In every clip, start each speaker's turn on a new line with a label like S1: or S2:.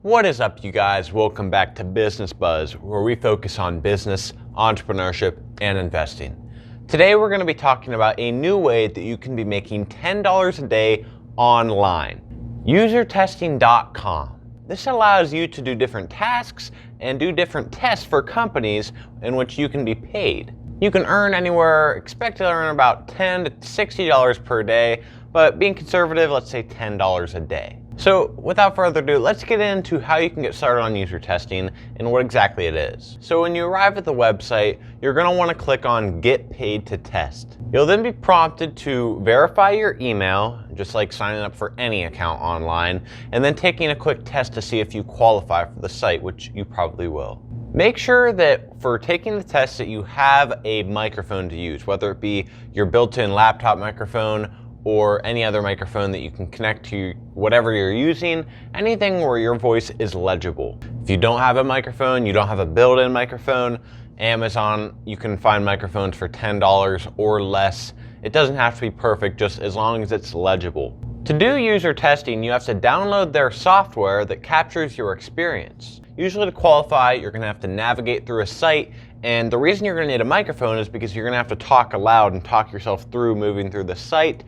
S1: What is up, you guys? Welcome back to Business Buzz, where we focus on business, entrepreneurship, and investing. Today we're going to be talking about a new way that you can be making $10 a day online. UserTesting.com. This allows you to do different tasks and do different tests for companies in which you can be paid. You can earn anywhere, expect to earn about $10 to $60 per day, but being conservative, let's say $10 a day. So without further ado, let's get into how you can get started on user testing and what exactly it is. So when you arrive at the website, you're going to want to click on Get Paid to Test. You'll then be prompted to verify your email, just like signing up for any account online, and then taking a quick test to see if you qualify for the site, which you probably will. Make sure that for taking the test that you have a microphone to use, whether it be your built-in laptop microphone or any other microphone that you can connect to whatever you're using, anything where your voice is legible. If you don't have a microphone, you don't have a built-in microphone, Amazon, you can find microphones for $10 or less. It doesn't have to be perfect, just as long as it's legible. To do user testing, you have to download their software that captures your experience. Usually to qualify, you're going to have to navigate through a site, and the reason you're going to need a microphone is because you're going to have to talk aloud and talk yourself through moving through the site.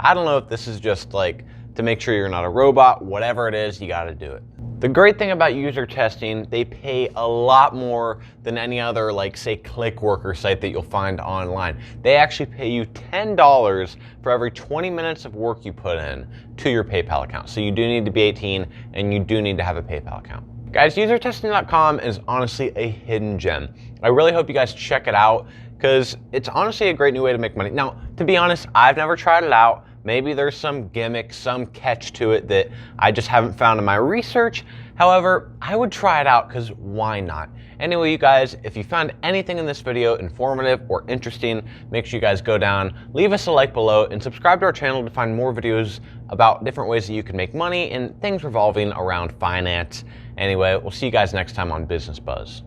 S1: I don't know if this is just like to make sure you're not a robot. Whatever it is, you got to do it. The great thing about user testing, they pay a lot more than any other, like say Clickworker site that you'll find online. They actually pay you $10 for every 20 minutes of work you put in to your PayPal account. So you do need to be 18 and you do need to have a PayPal account. Guys, UserTesting.com is honestly a hidden gem. I really hope you guys check it out because it's honestly a great new way to make money. Now, to be honest, I've never tried it out. Maybe there's some gimmick, some catch to it that I just haven't found in my research. However, I would try it out because why not? Anyway, you guys, if you found anything in this video informative or interesting, make sure you guys go down, leave us a like below, and subscribe to our channel to find more videos about different ways that you can make money and things revolving around finance. Anyway, we'll see you guys next time on Business Buzz.